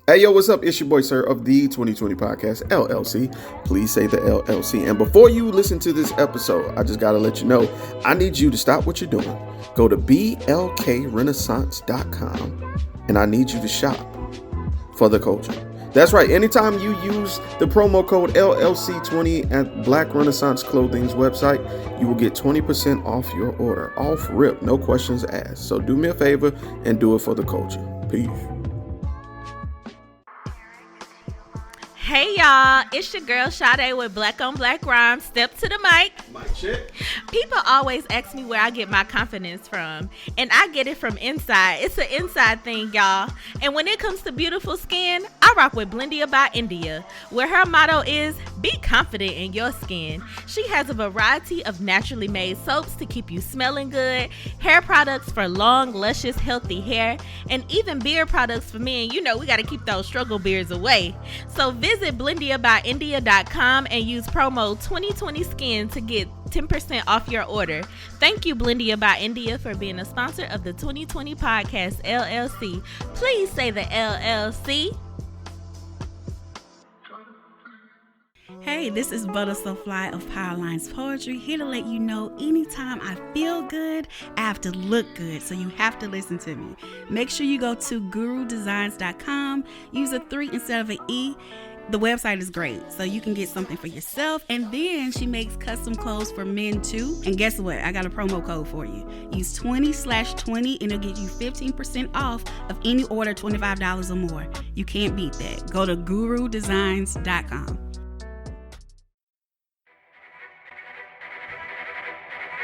Hey, yo, what's up? It's your boy, Sirr of the 2020 Podcast, LLC. Please say the LLC. And before you listen to this episode, I just got to let you know, I need you to stop what you're doing. Go to blkrenaissance.com, and I need you to shop for the culture. That's right. Anytime you use the promo code LLC20 at Black Renaissance Clothing's website, you will get 20% off your order. Off rip, no questions asked. So do me a favor and do it for the culture. Peace. Hey y'all, it's your girl Sade with Black on Black Rhymes. Step to the mic. Mic check. People always ask me where I get my confidence from, and I get it from inside. It's an inside thing, y'all. And when it comes to beautiful skin, I rock with Blendia by India, where her motto is, be confident in your skin. She has a variety of naturally made soaps to keep you smelling good, hair products for long, luscious, healthy hair, and even beard products for men. You know, we got to keep those struggle beards away. So visit BlendiaByIndia.com and use promo 2020skin to get 10% off your order. Thank you, Blendia by India, for being a sponsor of the 2020 Podcast, LLC. Please say the LLC. Hey, this is ButtaSoFli of Powerlines Poetry, here to let you know anytime I feel good, I have to look good, so you have to listen to me. Make sure you go to gurudesigns.com, use a 3 instead of an E. The website is great, so you can get something for yourself, and then she makes custom clothes for men too. And guess what? I got a promo code for you. Use 20/20 and it'll get you 15% off of any order $25 or more. You can't beat that. Go to gurudesigns.com.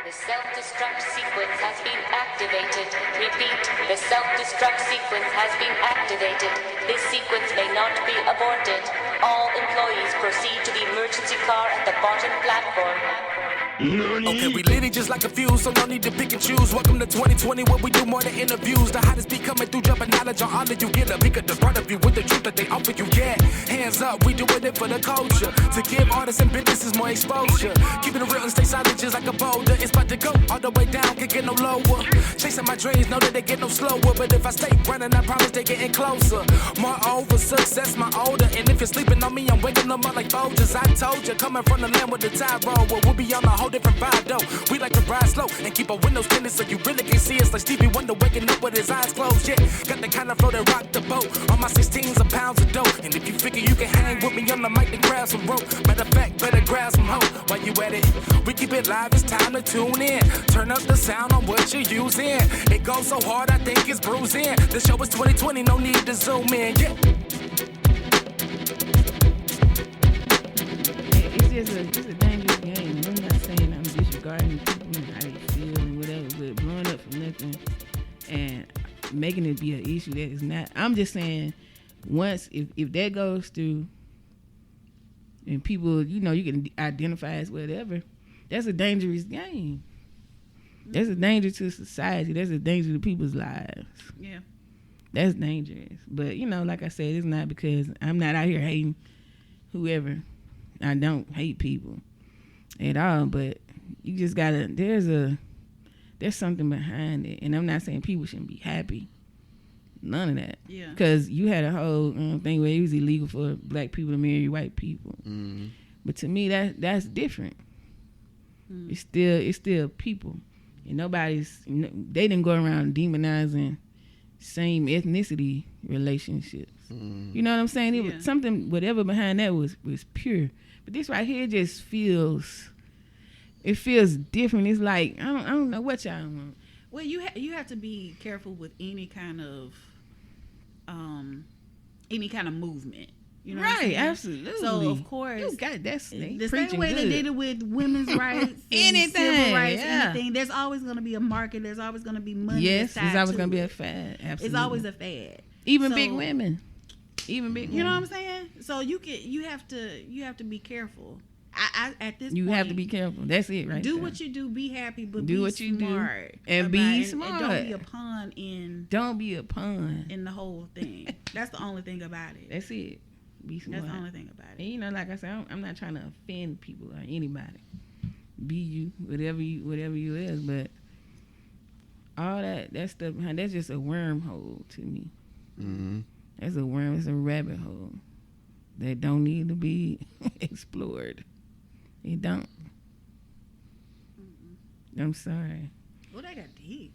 The self-destruct sequence has been activated. Repeat, the self-destruct sequence has been activated. This sequence may not be aborted. All employees proceed to the emergency car at the bottom platform. Okay, we lit it just like a fuse, so no need to pick and choose. Welcome to 2020, where we do more than interviews. The hottest be coming through, jumping knowledge on all of you. Get a peek at the front of you with the truth that they offer you. Yeah, hands up, we doing it for the culture. To give artists and businesses more exposure. Keeping it real and stay silent just like a boulder. It's about to go all the way down, can't get no lower. Chasing my dreams, know that they get no slower. But if I stay running, I promise they getting closer. Moreover, success my older. And if you're sleeping on me, I'm waking them up like Folgers. I told you, coming from the land with the tide roll. Well, we'll be on a whole different vibe though. We like to ride slow and keep our windows tinted so you really can see us like Stevie Wonder waking up with his eyes closed. Yeah, got the kind of flow that rock the boat. On my 16s of pounds of dough. And if you figure you can hang with me on the mic, then grab some rope. Matter of fact, better grab some hope. While you at it, we keep it live, it's time to tune in. Turn up the sound on what you're using. It goes so hard, I think it's bruising. The show is 2020, no need to zoom in. Yeah. It's a dangerous game. I'm not saying I'm disregarding people and how they feel and whatever, but blowing up for nothing and making it be an issue that is not. I'm just saying, once if that goes through and people, you know, you can identify as whatever, that's a dangerous game. That's a danger to society. That's a danger to people's lives. Yeah. That's dangerous. But, you know, like I said, it's not because I'm not out here hating whoever. I don't hate people at all, but you just gotta, there's something behind it. And I'm not saying people shouldn't be happy. None of that. Yeah. Because you had a whole thing where it was illegal for black people to marry white people. Mm-hmm. But to me, that's different. Mm. It's still people. And they didn't go around demonizing same ethnicity relationships. Mm. You know what I'm saying? It was something, whatever behind that was pure. But this right here just feels different. It's like, I don't know what y'all want. Well, you have to be careful with any kind of movement. You know right, what I'm saying? Absolutely. So of course, you got that's the same way they did it with women's rights, anything, civil rights, anything. There's always going to be a market. There's always going to be money. Yes, there's always going to be a fad. Absolutely, it's always a fad. Even big women. You know what I'm saying? So you have to be careful. I at this you point, have to be careful. That's it, right? Do there. What you do. Be happy, but do be what you smart do and be smart. And don't be a pawn in. Don't be a pawn in the whole thing. That's the only thing about it. That's it. Be smart. That's the only thing about it. And you know, like I said, I'm not trying to offend people or anybody. Be you, whatever you is, but all that stuff behind that's just a wormhole to me. Mm-hmm. That's a worm. It's a rabbit hole that don't need to be explored. It don't. I'm sorry. Well, they got deep.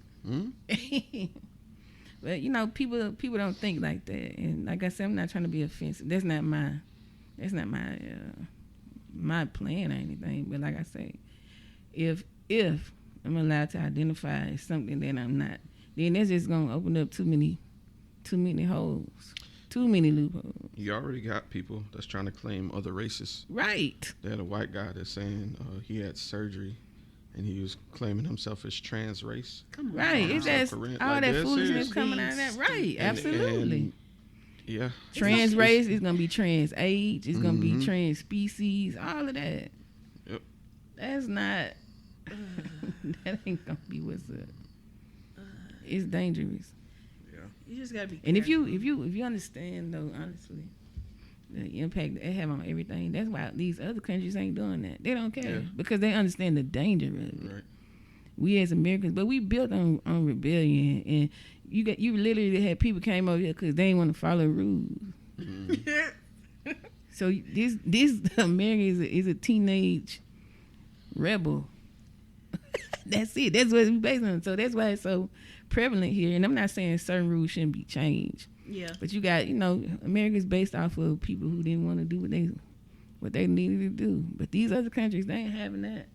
But you know, people don't think like that. And like I said, I'm not trying to be offensive. That's not my my plan or anything. But like I say, if I'm allowed to identify as something that I'm not, then that's just gonna open up too many holes, too many loopholes. You already got people that's trying to claim other races. Right. They had a white guy that's saying he had surgery, and he was claiming himself as trans race. Come on. Right. It's just all Like, that that's foolishness serious. coming out of that. Right. Absolutely. And, yeah. Trans race is gonna be trans age. It's gonna be Mhm. trans species. All of that. Yep. That's not. That ain't gonna be what's up. It's dangerous. You just gotta be. And if you understand though, honestly, the impact it have on everything, that's why these other countries ain't doing that. They don't care because they understand the danger of it. Right. We as Americans, but we built on rebellion, and you literally had people came over here because they didn't want to follow rules. Mm-hmm. So this America is a teenage rebel. That's it. That's what it's based on. So that's why it's so prevalent here. And I'm not saying certain rules shouldn't be changed. Yeah. But you got, America's based off of people who didn't want to do what they needed to do. But these other countries, they ain't having that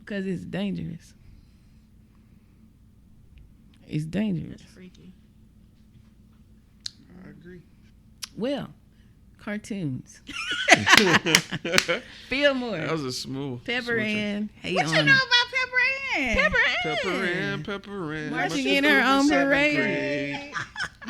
because it's dangerous. It's dangerous. That's freaky. I agree. Well, cartoons. Fillmore. That was a smooth. Pepper switcher. Ann. Hey, What you know about Pepper Ann? Pepper Ann. Marching My in sister her was own seventh parade. grade.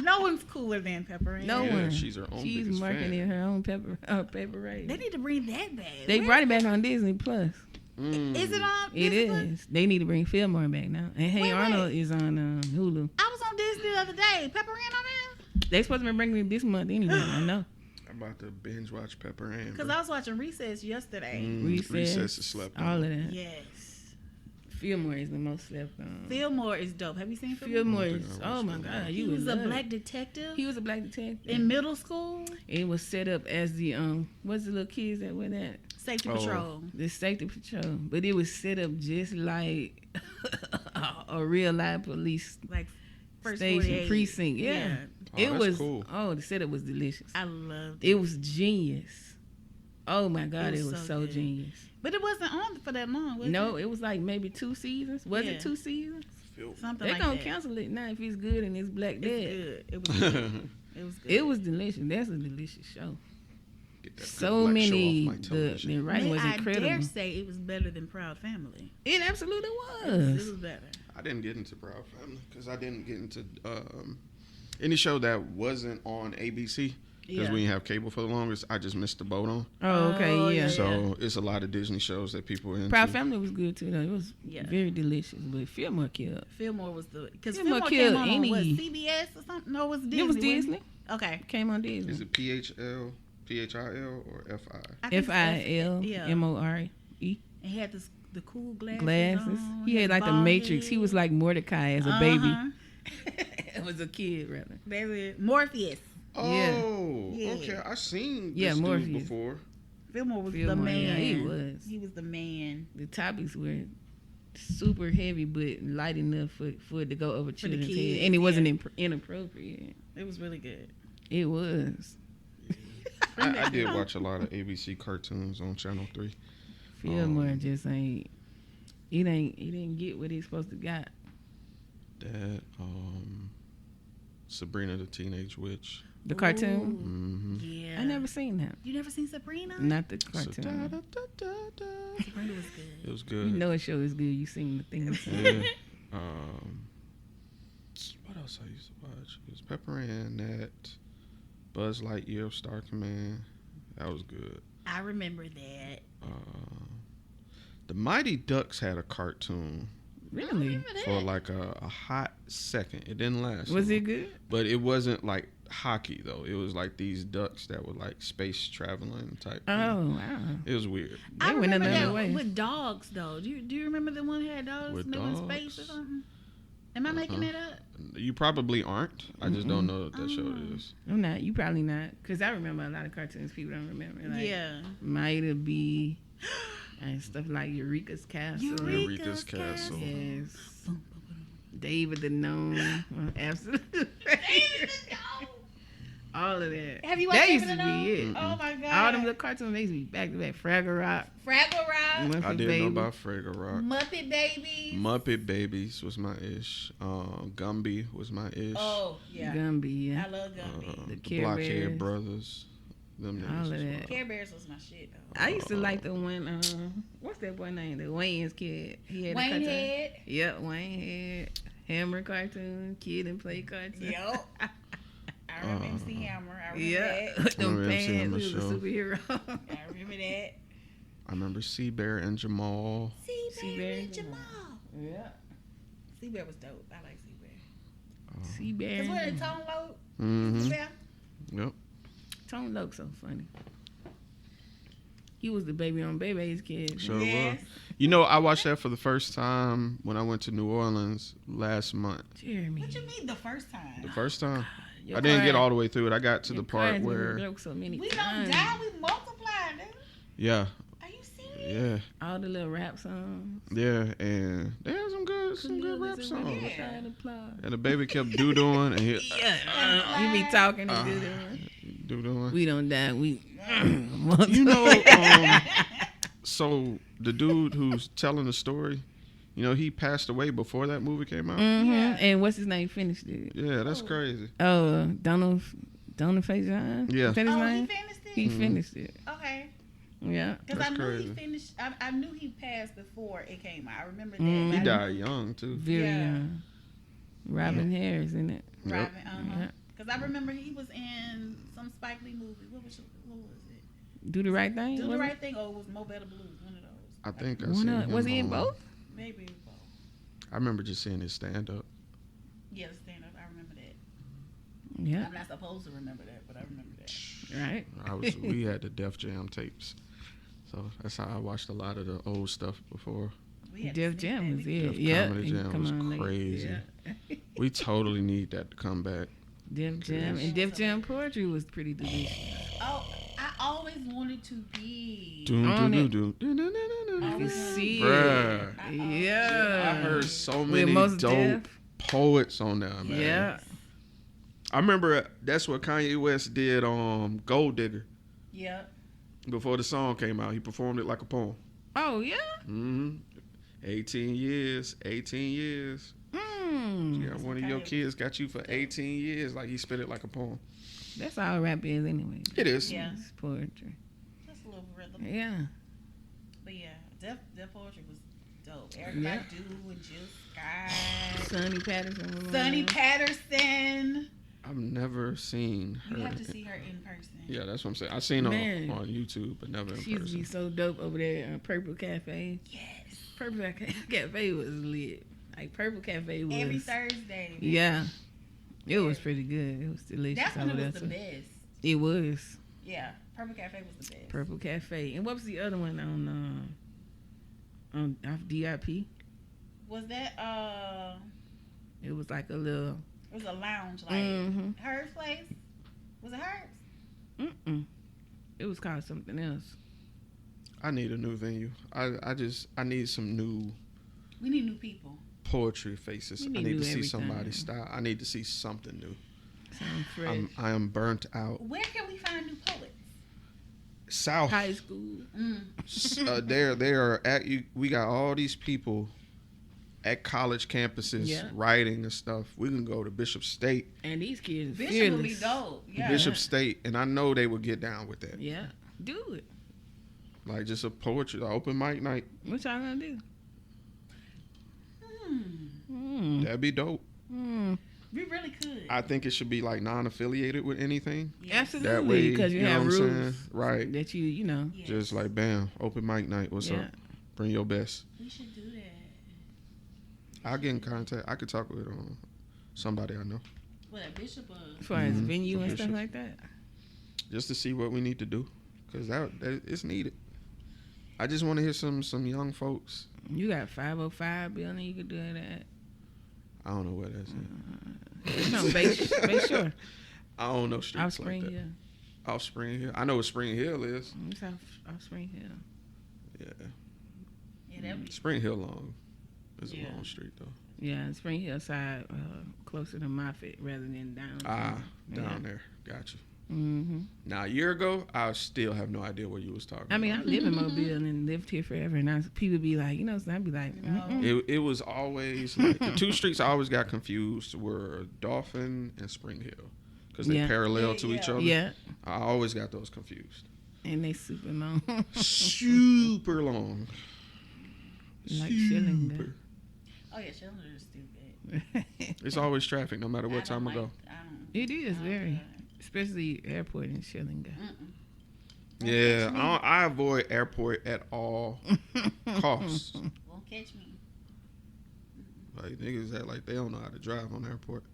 No one's cooler than Pepper Ann. No Yeah, one. she's her own She's biggest marking fan. in her own paper raid. They need to bring that back. They brought it back on Disney Plus. Is it on? It Disney Plus? is. They need to bring Fillmore back now. And Hey Wait. Arnold is on Hulu. I was on Disney the other day. Pepper Ann on there? They supposed to be bringing it this month anyway. I know. I'm about to binge watch Pepper Ann. Because I was watching Recess yesterday. Recess is slept on. All of that. Yes. Fillmore is the most slept on. Fillmore is dope. Have you seen Fillmore? Fillmore I don't is. think I Oh watched my that. God, He you was would a love black it. detective He was a black detective. in middle school. It was set up as the what's the little kids that were that? Safety Oh. Patrol. The safety patrol. But it was set up just like a real live police Like first station 48. precinct. Yeah. Oh, It that's was cool. the setup was delicious. I loved it. It was genius. Oh my God, it was so good. genius. But it wasn't on for that long, was No, it? it was like maybe 2 seasons. Was Yeah. it 2 seasons? Something They like gonna that. cancel it now if it's good and it's black It's dead. good. It was good. It was good. It was delicious. That's a delicious show. Get that good So black many show off my television. the writing was I incredible. dare say it was better than Proud Family. It absolutely It was. was better. I didn't get into Proud Family because I didn't get into any show that wasn't on ABC. Because Yeah. we didn't have cable for the longest, I just missed the boat on. Oh, okay, Oh, yeah. yeah. So it's a lot of Disney shows that people are into. Proud Family was good too though. It was Yeah. very delicious, but Fillmore killed. Fillmore was the because Fillmore Fillmore killed came on any- what, CBS or something? No, it was Disney. It was wasn't Disney. it? Okay. Came on Disney. Is it PHL, or FI? I think FILMORE. And he had the cool glasses. Glasses. on, He had like the bald Matrix. He head. was like Mordecai as a baby. Uh-huh. It was a kid rather. Baby, Morpheus. Oh, Yeah. okay. I've seen Yeah, this dude Morpheus. before. Fillmore was the Fillmore, man. yeah, he was. He was the man. The topics were super heavy, but light enough for it to go over the children's head, kids, and it wasn't yeah. inappropriate. It was really good. It was. I did watch a lot of ABC cartoons on Channel 3. Fillmore just ain't. He didn't get what he's supposed to got. That Sabrina the Teenage Witch. The cartoon. Mm-hmm. Yeah. I never seen that. You never seen Sabrina? Not the So, cartoon. Sabrina was good. It was good. You know a show is good. You sing the thing. Yeah. What else I used to watch? It was Pepper Ann, that Buzz Lightyear of Star Command. That was good. I remember that. The Mighty Ducks had a cartoon Really? for like a hot second. It didn't last. Was long. it good? But it wasn't like hockey though. It was like these ducks that were like space traveling type. thing. Oh wow. It was weird. I They went remember another that way. with dogs though. Do you remember the one that had dogs With and they went in space or dogs? something? Am I making it up? You probably aren't. I just don't know what that show is. I'm not. You probably not. Because I remember a lot of cartoons people don't remember. Like Yeah. Maida B. and stuff like Eureka's Castle. Eureka's Castle. Yes. David the Gnome. Absolutely. All of that. Have you watched That used David to the Gnome? be it. Oh my god. All them little cartoons, they used to be back to back. Fraggle Rock. Fraggle Rock. Muppet I didn't Baby. know about Fraggle Rock. Muppet Babies. Muppet Babies was my ish. Gumby was my ish. Oh yeah. Gumby, yeah. I love Gumby. The The Care Blockhead Bears. Brothers. Them All niggas of was that. wild. Care Bears was my shit though. I used to like the one, what's that boy name? The Wayne's kid. He had a Wayne cartoon. Head. Yep, Wayne Head. Hammer cartoon. Kid and Play cartoon. Yup. I remember MC Hammer. I remember Yeah. that. With them Remember MC pants. Hammer He was a show. superhero. I remember that. I remember Bear and Jamal. Seabear and Jamal. Yeah. Seabear was dope. I like Seabear. Seabear. Cause what, Tone Loc? Mm-hmm. Yeah. Yep. Tone Loc so funny. He was the Baby on Baby's kid. Sure Yes. was. You know, I watched that for the first time when I went to New Orleans last month. Jeremy. What you mean the first time? The first time. Your I didn't get car- all the way through it. I got to your the part car's been where, broke so many We don't times. die, we multiply, dude. yeah, Are you serious? yeah, All the little rap songs. yeah, and they had some good rap Yeah. songs. Yeah. And the baby kept doo-dooing and he Yeah. You be talking and do that. doo-dooing. We don't die. We. You know, so the dude who's telling the story, you know, he passed away before that movie came out. Yeah. And what's his name? Finished it. Yeah, that's crazy. Oh, Donald Faison. Yeah. Is that his Oh, name? he finished it? He finished it. Okay. Yeah. Because I That's knew crazy. he finished, I knew he passed before it came out. I remember that. Mm. but He I died young too. Very Yeah. young. Robin Harris, isn't it? didn't- Yep. Robin, Yeah. Because I remember he was in some Spike Lee movie. What was it? Do the right thing. Do the wasn't Right it? Thing, or it was Mo Better Blues, one of those. I think I One seen of- him was he in on- both? Maybe it was both. I remember just seeing his stand up. Yeah, the stand up. I remember that. Yeah. I'm not supposed to remember that, but I remember that. Right. We had the Def Jam tapes, so that's how I watched a lot of the old stuff before. We had to Def sneak Jam that was in. it. Def Yeah. Comedy and Jam come was on later. crazy. Yeah. We totally need that to come back. Def Jam and Def Jam poetry was pretty delicious. Oh, I always wanted to be. Doom, On doom, it. doom, doom, doom, doom, doom, You doom. can see Bruh. it. Yeah. I heard so With many Mos dope Def. poets on there, man. Yeah. I remember that's what Kanye West did on Gold Digger Yep. before the song came out. He performed it like a poem. Oh, yeah? Mm-hmm. 18 years. 18 years. Mm. Yeah, one of your kids got you for 18 years. Like he spit it like a poem. That's all rap is anyway. It is. Yeah. It's poetry. Just a little rhythm. Yeah. But yeah, Def Poetry was dope. Eric Yeah. Badu and Jill Scott. Sonny Patterson. was on Sonny there. Patterson. I've never seen her. You have to see her in person. Yeah, that's what I'm saying. I've seen her Man. on YouTube, but never in She used to be person. so dope over there at Purple Cafe. Yes. Purple Cafe was lit. Like Purple Cafe was. Every Thursday. Yeah. It was pretty good. It was delicious That's when over it was there. the too. best. It was. Yeah. Purple Cafe was the best. Purple Cafe. And what was the other one on off DIP? Was that It was like a little it was a lounge like Mhm. Hers place? Was it Hers? It was called something else. I need a new venue. I need some new We need new people. poetry faces. We I need need new to see everything. somebody's style. I need to see something new. Sound fresh. I am burnt out. Where can we find new poets? South. High school. They are at you. We got all these people at college campuses Yeah. writing and stuff. We can go to Bishop State, And these kids are Bishop would be fearless. dope. Yeah. Bishop State, and I know they would get down with that. Yeah. Do it. Like just a poetry, an open mic night. What y'all gonna do? Hmm. That'd be dope. We really could. I think it should be like non-affiliated with anything. Yes. That Absolutely. way, Because you know have what I'm rules. saying? Right. That you know. Yes. Just like bam, open mic night. What's Yeah. up? Bring your best. We should do that. I'll get in contact. I could talk with somebody I know What, a Bishop or As far as Mhm. venue and Bishop. stuff like that. just to see what we need to do, cause that it's needed. I just want to hear some young folks. You got 505 building you could do it at. I don't know where that's at. No, Bay Shore. I don't know streets Off Spring like that. Hill. Off Spring Hill. I know what Spring Hill is. It's off Spring Hill. Yeah. Yeah, Spring Hill long. It's Yeah. a long street though. Yeah, Spring Hill side, closer to Moffett rather than down. Down there. Gotcha. Mm-hmm. Now a year ago, I still have no idea what you was talking I mean, about. I live in Mobile and lived here forever, and people be like, you know, so I'd be like, It was always like the two streets I always got confused were Dolphin and Spring Hill because they parallel to each other. Yeah, I always got those confused. and they super long, Super long. like Schillinger. Oh yeah, Schillinger is stupid. It's always traffic no matter what time I go. It is very, especially airport in Schillinger. Yeah, I avoid airport at all costs. Won't catch me. Like niggas act like they don't know how to drive on the airport.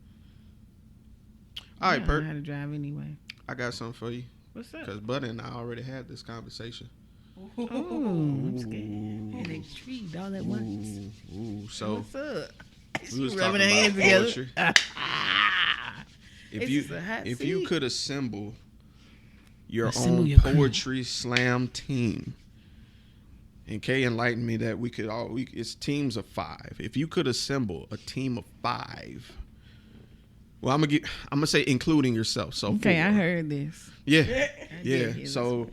All right, I don't Perk. know how to drive anyway. I got something for you. What's up? Because Bud and I already had this conversation. Oh, I'm scared. And they intrigued all at once. So What's up? we was rubbing talking her about hands together. poetry. It's a hot If you seat. could assemble your Assemble own your crew. poetry slam team, and Kay enlightened me that we could it's teams of 5. If you could assemble a team of 5, well, I'm gonna say including yourself. So Okay, 4. I heard this. Yeah, did yeah. hear So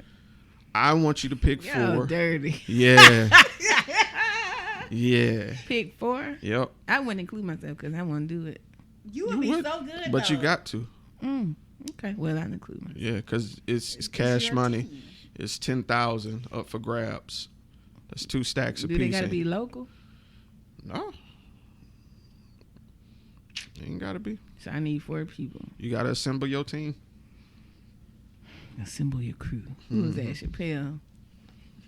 I want you to pick Y'all 4. dirty. Yeah, yeah. Pick 4. Yep. I wouldn't include myself because I want to do it. You would be so good. But you though. got to. Okay, well, I'll include myself. Yeah, because it's cash your money. team. It's 10,000 up for grabs. That's 2 stacks Do apiece. they got to be local? No. Ain't got to be. So I need 4 people. You got to assemble your team. Assemble your crew. Who was that? Chappelle.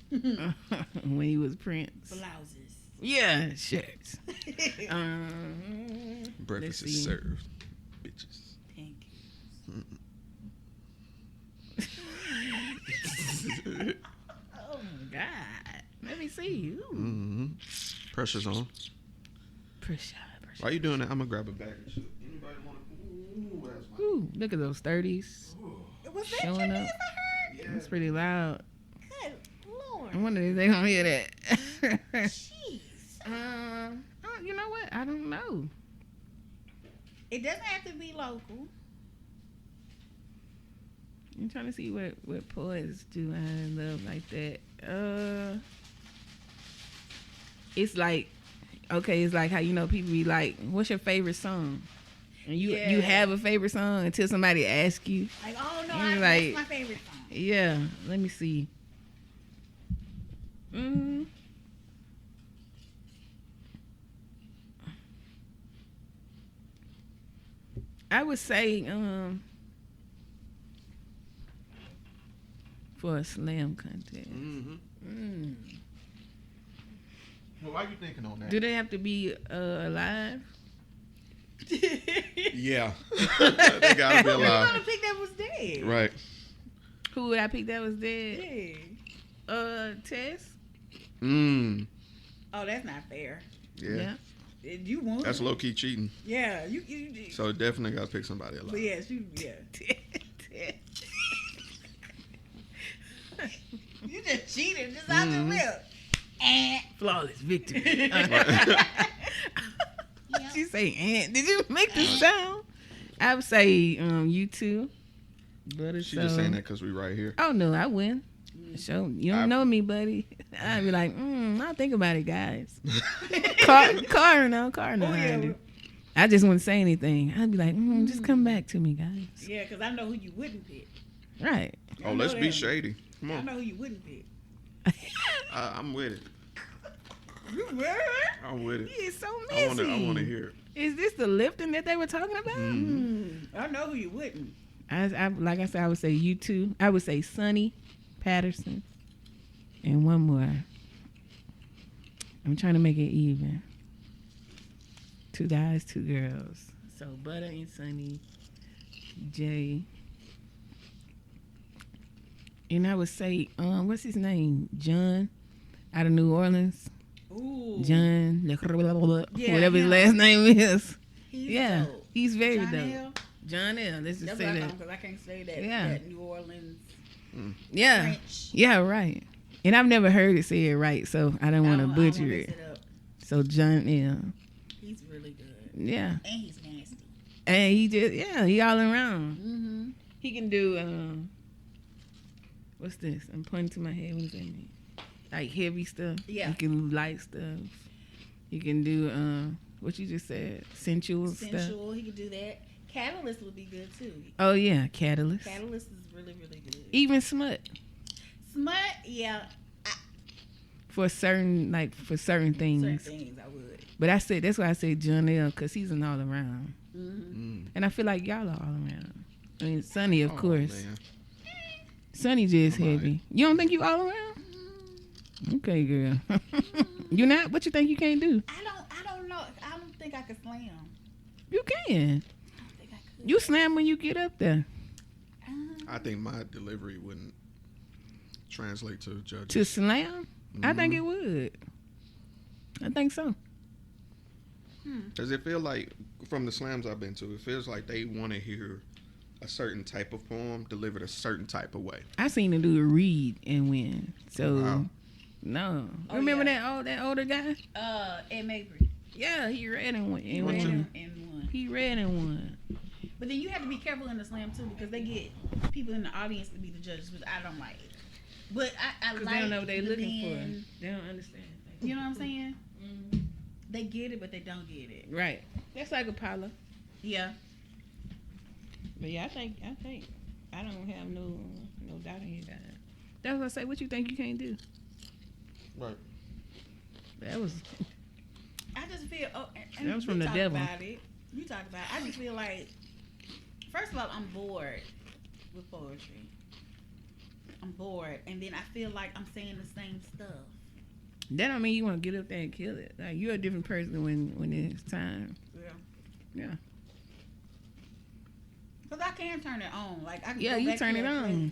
When he was Prince. Blouses. Yeah, shirts. Breakfast let's is see. served. Bitches. Pink. Oh my God. Let me see. Ooh. Mm-hmm. Pressure's on. Pressure. Why you doing that? I'm going to grab a bag of shit. Anybody want to? Ooh, that's my... Ooh, look at those 30s. Was that Showing your up. name I heard? That's pretty loud. Good Lord. I wonder if they gonna hear that. Jeez. You know what? I don't know. It doesn't have to be local. I'm trying to see what poets do I love like that. It's like, okay, it's like how people be like, "What's your favorite song?" And you have a favorite song until somebody asks you. Like, oh no, You're that's my favorite song. Yeah, let me see. I would say for a slam contest. Mm-hmm. Well, why you thinking on that? Do they have to be alive? Yeah. They got to be Who was alive. gonna pick that was dead? Right. Who would I pick that was dead? Yeah. Tess? Mm. Oh, that's not fair. Yeah. You won. That's low-key cheating. Yeah, you. So definitely got to pick somebody alive. But yes, yeah. You just cheated just out the lip. Flawless victory. She say, "Aunt, did you make the sound?" I would say, you two. But She just saying that because we right here. Oh no, I win. So you don't know me, buddy. I'd be like, I'll think about it, guys. car no. I just wouldn't say anything. I'd be like, just come back to me, guys. Yeah, because I know who you wouldn't pick. Right. Oh, let's be shady. Come I on. know who you wouldn't pick. I'm with it. You were? I'm with it. He is so I messy. want to hear it. Is this the lifting that they were talking about? I know who you wouldn't. I like I said, I would say you two. I would say Sonny Patterson, and one more. I'm trying to make it even. 2 guys, 2 girls. So Butter and Sonny, Jay, and I would say, what's his name? John, out of New Orleans. Ooh, Ooh. John, Yeah, whatever his him. last name is. He's Yeah, dope. he's very John dope. L. John L. Let's just That's say what I that. because I can't say that. Yeah. That New Orleans Yeah, French. yeah, right. And I've never heard it say it right, so I don't want to I don't wanna butcher mess it. up. So John L. He's really good. Yeah, And he's nasty. and he all around. Mm-hmm. He can do what's this? I'm pointing to my head. What does that mean? Like heavy stuff. Yeah. He can do light stuff. He can do what you just said, sensual stuff. Sensual. He could do that. Catalyst would be good too. Oh yeah, Catalyst. Catalyst is really, really good. Even Smut Smut, yeah. for certain things. Certain things I would. But that's why I say John L. because he's an all around, Mm-hmm. and I feel like y'all are all around. I mean, Sonny of course. Man. Sonny just I'm all heavy. You don't think you all around? Okay, girl. You not? What you think you can't do? I don't know. I don't think I could slam. You can. I don't think I could. You slam when you get up there. I think my delivery wouldn't translate to judges. To slam? I think Mm-hmm. it would. I think so. Does it feel like, from the slams I've been to, it feels like they want to hear a certain type of poem delivered a certain type of way. I seen him do a read and win. So Wow. no. Oh, Remember yeah. that older guy? Ed Mabry. Yeah, he read and won. What you- And one. He read and won. But then you have to be careful in the slam too because they get people in the audience to be the judges, which I don't like. But I Because like they don't know what they're the looking men- for. They don't understand. You know what I'm saying? Mhm. They get it, but they don't get it. Right. That's like Apollo. Yeah. But yeah, I think I don't have no doubt in that. That's what I say. What you think you can't do? Right. That was I just feel. And That was we from the talked devil. About it. You talked about it. I just feel like, first of all, I'm bored with poetry. I'm bored, and then I feel like I'm saying the same stuff. that don't mean you want to get up there and kill it. Like you're a different person when it's time. Yeah. Yeah. Cause I can turn it on. Like I can. Yeah, go you back turn to it that on. place.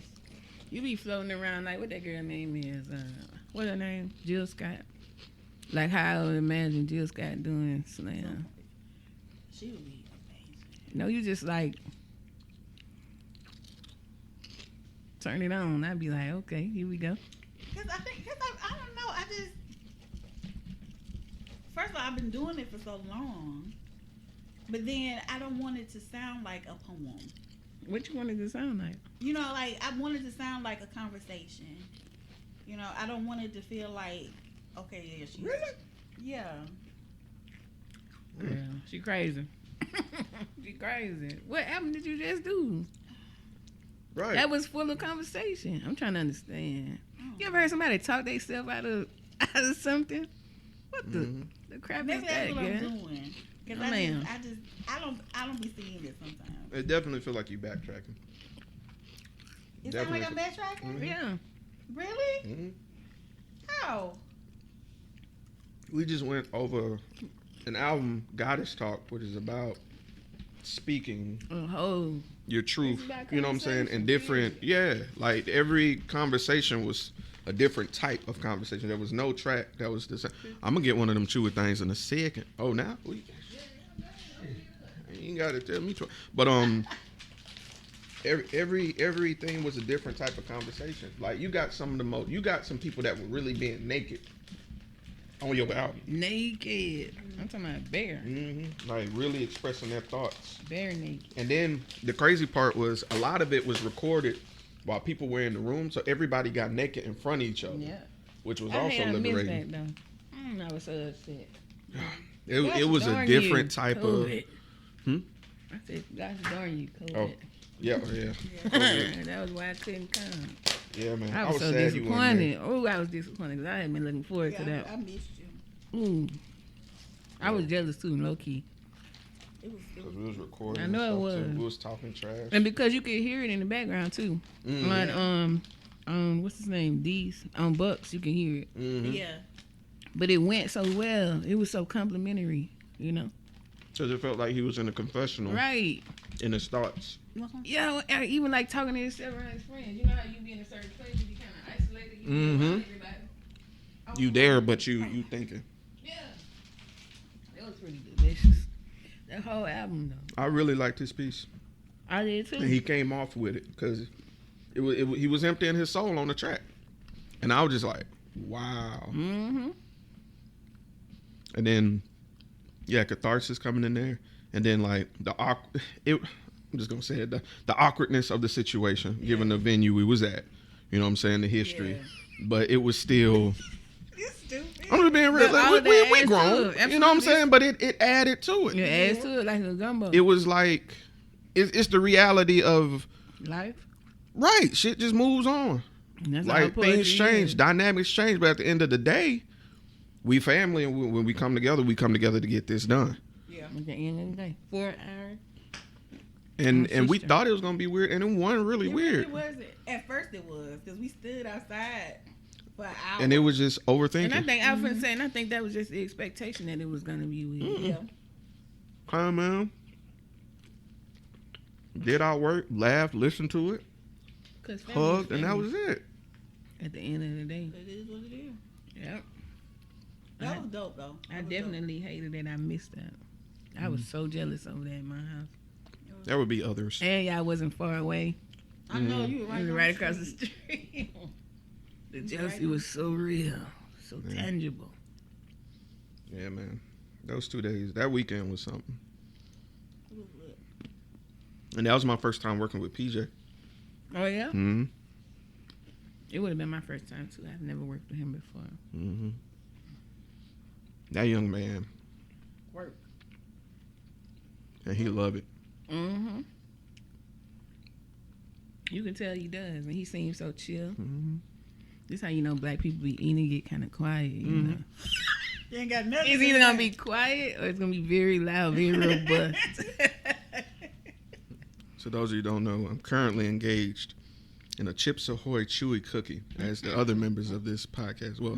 You be floating around like what that girl name is. What her name? Jill Scott. Like how I would imagine Jill Scott doing slam. She would be amazing. No, you just like turn it on. I'd be like, okay, here we go. Cause I think, I don't know. I just, first of all, I've been doing it for so long, but then I don't want it to sound like a poem. What you wanted to sound like? You know, like I want it to sound like a conversation. You know, I don't want it to feel like, okay, yeah, she's Really? yeah. Girl, she crazy. She crazy. What album did you just do? Right. That was full of conversation. I'm trying to understand. Oh. You ever heard somebody talk themselves out of something? What the crap Maybe is that, that's what I'm girl? doing. Cause Oh, man. I don't be seeing it sometimes. It definitely feel like you backtracking. It sound like I'm Definitely. backtracking. Yeah. Really? Mm-hmm. How? We just went over an album, Goddess Talk, which is about speaking Oh, your truth. It's about You know what I'm saying? And conversation, different, yeah. Like every conversation was a different type of conversation. There was no track that was the same. I'm gonna get one of them chewy things in a second. Oh, now? You ain't gotta tell me twice. But everything was a different type of conversation. Like you got some people that were really being naked on your album. naked. I'm talking about bare. Like really expressing their thoughts. Bare naked. And then the crazy part was a lot of it was recorded while people were in the room, so everybody got naked in front of each other, Yeah. which was I also missed liberating. that though. I was so upset. It was a Darn different you, type COVID. of. I said, gosh darn you, COVID. Oh, yeah. That was why I couldn't come. Yeah, man. I was so sad you weren't there. disappointed. Oh, I was disappointed because I had been looking forward to that. I missed you. Ooh. I was jealous too, low key. It was. Because we was recording. I know and it stuff, too. was. We was talking trash. And because you could hear it in the background too. On what's his name? D's on Bucks, you can hear it. Yeah. But it went so well. It was so complimentary, you know. Because it felt like he was in a confessional Right. in his thoughts. Yeah, even like talking to himself around his friends. You know how you be in a certain place, you be kind of isolated. You be around everybody. You there, but you thinking. delicious. That whole album though. I really liked his piece. I did too. And he came off with it because he was emptying his soul on the track. And I was just like, wow. Mm-hmm. And then, yeah, catharsis coming in there. And then, like, I'm just going to say it, the awkwardness of the situation, given the venue we was at. You know what I'm saying? The history. Yeah. But it was still... I'm just being real. Like, we grown. You know what I'm saying? But it added to it. It adds to it like a gumbo. It was like, it's the reality of... life. Right. Shit just moves on. Like, things change. Dynamics change. But at the end of the day, we family. And when we come together to get this done. Yeah. At the end of the day. 4 hours. And we thought it was going to be weird. And it wasn't really weird. It wasn't. At first it was. Because we stood outside for an hour. And it was just overthinking. And I think I was saying, I think that was just the expectation that it was gonna be weird. Yeah. Hi, man. Did our work, laughed, listened to it, hugged, and that was it. At the end of the day, It is what it is. yep. That was dope though. I definitely hated that I missed that. I was so jealous over that in my house. There would be others. And y'all wasn't far away. I know you were You was right, right across the street. The jealousy was so real, so tangible. Yeah, man. Those 2 days, that weekend was something. And that was my first time working with PJ. Oh yeah. Mm-hmm. It would have been my first time too. I've never worked with him before. Mm-hmm. That young man. Work. And he loved it. Mm-hmm. You can tell he does, and he seems so chill. Mm-hmm. This how you know black people be eating and get kind of quiet. You know, You ain't got nothing. it's either gonna be quiet or it's gonna be very loud, very robust. So those of you who don't know, I'm currently engaged in a Chips Ahoy Chewy cookie, as the other members of this podcast. Well,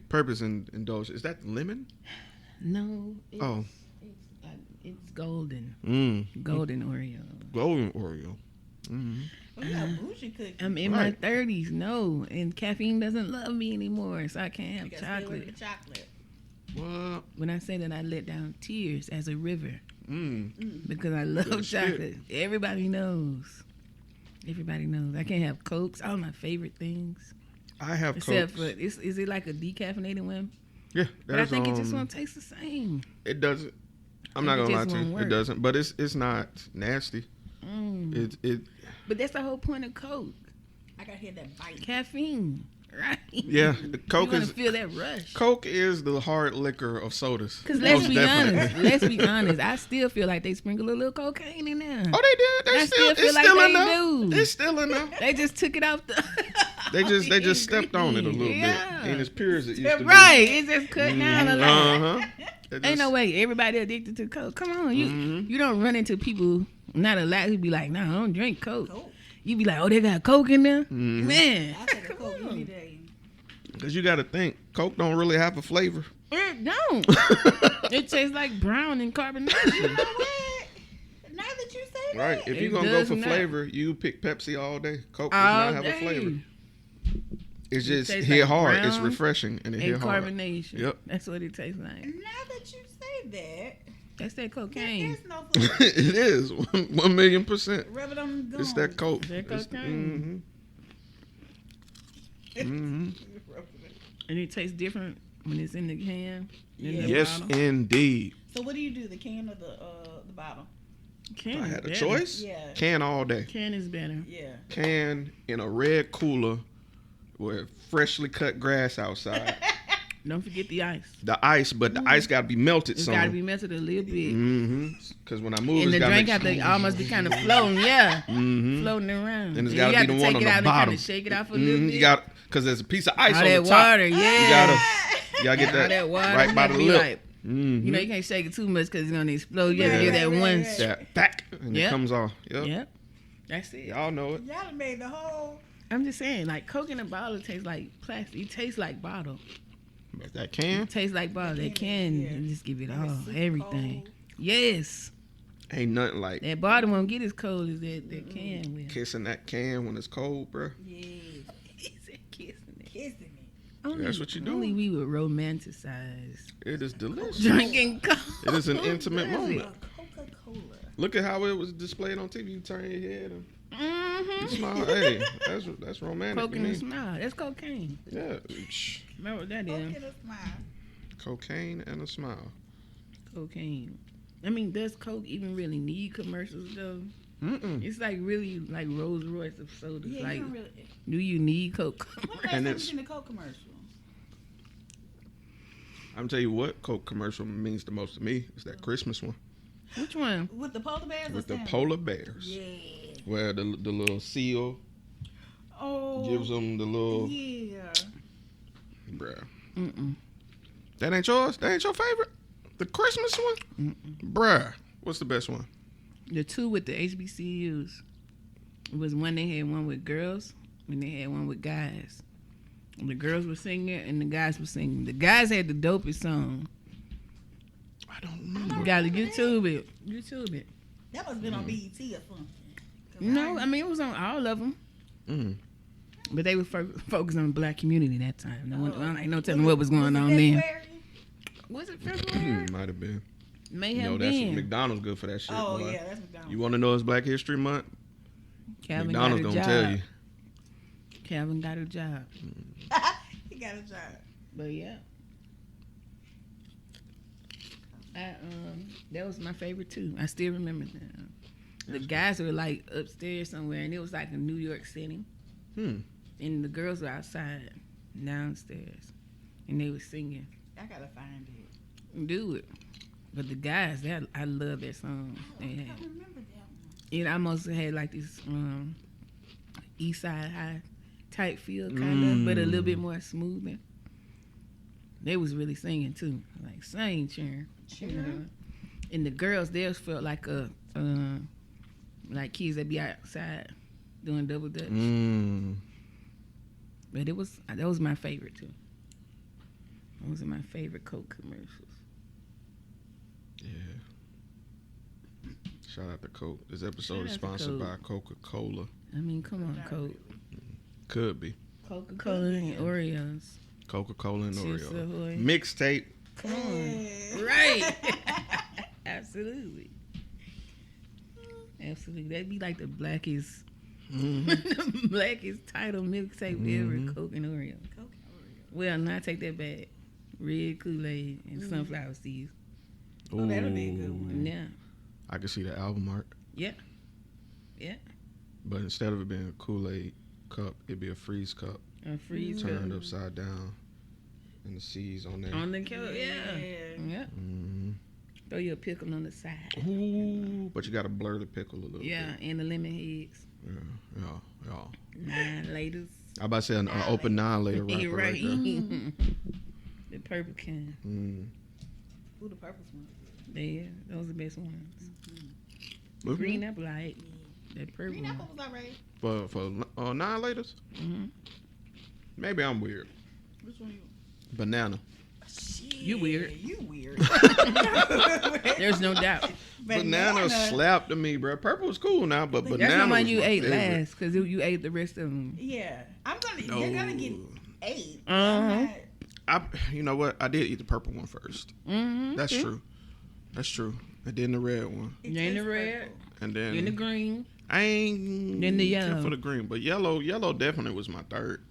Purpose and Indulge. Is that lemon? No. Oh. It's golden. Golden Oreo. Golden Oreo. Mm-hmm. Well, you got bougie cookies. I'm in my 30s, no, and caffeine doesn't love me anymore, so I can't have chocolate. Chocolate. What? When I say that, I let down tears as a river Mm. because I love Good shit. chocolate. Everybody knows. Everybody knows. I can't have Cokes. All my favorite things. I have Except Cokes. for, is it like a decaffeinated one? Yeah, But I think it just won't taste the same. It doesn't. I'm not It gonna lie just to won't you. work. It doesn't. But it's not nasty. It. But that's the whole point of Coke. I got to hear that bite. Caffeine, right? Yeah, Coke you want is. to feel that rush. Coke is the hard liquor of sodas. Because let's Most be definitely. honest. Let's be honest. I still feel like they sprinkle a little cocaine in there. Oh, they did. I They still feel it's like still they in there. do. It's still in there. They just took it off the. They just stepped on it a little Yeah. bit. Ain't as pure as it used to Right. It's just cut down a be. lot. Uh-huh. Ain't no way everybody addicted to Coke. Come on, you don't run into people not a lot who be like, nah, I don't drink Coke. You be like, oh, they got Coke in there, man. I take a Coke any day. Because you got to think, Coke don't really have a flavor. It don't. It tastes like brown and carbonation. You know what? Now that you say that. Right. If you're It going to go does for not. flavor, you pick Pepsi all day. Coke does All not have a flavor. day. It's just tastes hit like hard. It's brown refreshing and it hit And hard. carbonation. Yep. That's what it tastes like. Now that you say that, That's that there cocaine. is no flavor. It is 1,000,000%. Rub it on the gum. It's that Coke. That cocaine. And it tastes different when it's in the can. than the yes, bottle. indeed. So what do you do? The can or the bottle? Can If I is had a better. choice, Yeah. can all day. Can is better. Yeah. Can in a red cooler with freshly cut grass outside. Don't forget the ice. The ice, but the ice got to be melted It's some. got to be melted a little bit. Because when I move, And it's the got drink to have to almost be kind of floating, floating around. And it's you got to got be the take one on it the out and bottom. kind of shake it off a little bit. You got because there's a piece of ice All on that the top. water, yeah. You gotta get All that, that water right by the gotta be lip. like, you know, you can't shake it too much because it's gonna explode. You gotta Right, give that right, one. right. That back and Yep. it comes off. Yep. Yep, that's it. Y'all know it. Y'all done made the whole. I'm just saying, like Coke in a bottle tastes like plastic. It tastes like bottle. But that can It tastes like bottle. They can yeah. and just give it And it's all, super everything. cold. Yes, ain't nothing like that bottle won't get as cold as that can will. kissing that can when it's cold, bro. Yeah. He said kissing it. Kissing it. That's what you do. Only we would romanticize It is delicious. drinking Coke. It is an intimate moment. Coca-Cola. Look at how it was displayed on TV. You turn your head and Mm-hmm. you smile. Hey, that's romantic. Coke to and me. a smile. That's cocaine. Yeah. Shh. Remember what that Coke is? and a smile. Cocaine and a smile. Cocaine. I mean, does Coke even really need commercials though? Mm-mm. It's like really like Rolls Royce of sodas. Yeah, like, you don't really. do you need Coke? When the last And time you it's- seen a Coke commercial? I'm tell you what Coke commercial means the most to me is that Christmas one Which one? With the polar bears or with the Stanley? polar bears, Yeah. where the little seal Oh. gives them the little Yeah. bruh. Mm-mm. That ain't yours. That ain't your favorite. The Christmas one, bruh. What's the best one? The two with the HBCUs was one they had one with girls and they had one with guys. And the girls were singing and the guys were singing. The guys had the dopest song. I don't remember. You gotta YouTube it. YouTube it. That must have been on BET or something. 'Cause No, I mean it was on all of them. Mm. But they were focused on the black community that time. No, ain't no telling Was what was going it on then. February? Was it February? Might have been. May You have know, that's been. McDonald's good for that shit. Oh, boy. yeah, that's McDonald's. You want to know it's Black History Month? Calvin McDonald's got a gonna job. tell you. Calvin got a job. He got a job. But yeah. That was my favorite too. I still remember that. The guys were like upstairs somewhere and it was like a New York City. And the girls were outside, downstairs. And they were singing. I gotta find it. Do it. But the guys, I love that song. They I had. don't remember that one. It almost had like this East Side High type feel, kind of, but a little bit more smoothing. They was really singing too, like sing, cheering. You know? And the girls, theirs felt like like kids that be outside doing double dutch. But that was my favorite too. Those are my favorite Coke commercials. Yeah. Shout out to Coke. This episode is Shout out to sponsored by Coke. Coca-Cola. I mean, come on, Coke. Could be. Coca-Cola and Oreos. Coca-Cola and Chips Oreo. Ahoy. Mixtape. Come on. Right. Absolutely. Absolutely. That'd be like the blackest, blackest title mixtape ever, Coke and Oreo. Coke and Oreo. Well, no, I take that back. Red Kool-Aid and sunflower seeds. Oh, that'll be a good one. Yeah. I can see the album art. Yeah. Yeah. But instead of it being a Kool-Aid cup, it'd be a freeze cup A freeze turned cup. upside down. And the C's on there. On the cup, yeah. Yeah. Throw you a pickle on the side. Ooh, but you got to blur the pickle a little Yeah, bit. and the lemon heads. Yeah. 9 laters. I about to say an open 9-layer wrapper You're right there. The purple can. Ooh, the purple one. Yeah, those are the best ones. Okay. Green apple, like that purple Green one. apple was alright. For 9-laters? Maybe I'm weird. Which one you? Banana. You weird. You weird. There's no doubt. Banana slapped to me, bro. Purple was cool now, but banana That's the one was you my ate favorite. last, because you ate the rest of them. Yeah, you're gonna get 8. You know what? I did eat the purple one first. Mm-hmm. That's true. That's true. And then the red one. You in the red, And then you in the green. I ain't Then the care yellow. for the green, but yellow definitely was my third.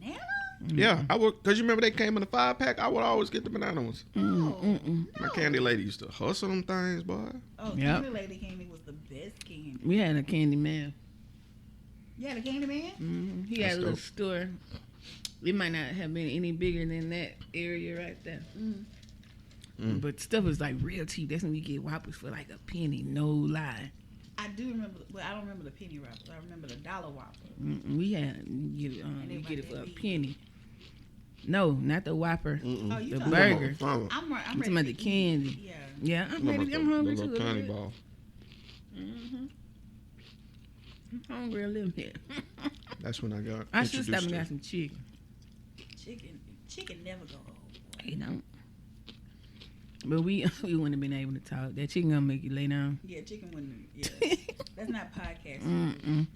Banana? Yeah, I would, cause you remember they came in a 5-pack. I would always get the banana ones. My candy lady used to hustle them things, boy. Oh, Yep. Candy Lady candy was the best candy. We had a candy man. You had a candy man? Mm-hmm. He That's had a little dope. store. It might not have been any bigger than that area right there. But stuff was like real cheap. That's when you get Whoppers for like a penny. No lie. I do remember, but I don't remember the penny wrappers. I remember the dollar Whopper. We had you get it for a penny. No, not the Whopper. Oh, you The talking burger. I'm I'm ready talking about the to eat. candy. Yeah. Yeah, I'm ready. I'm hungry the too. little a candy little ball. bit. I'm hungry a little bit. That's when I got I should stop and introduced got to some chicken. Chicken never go old. You know. But we wouldn't have been able to talk. That chicken gonna make you lay down. Yeah, chicken wouldn't. Yeah. That's not podcast.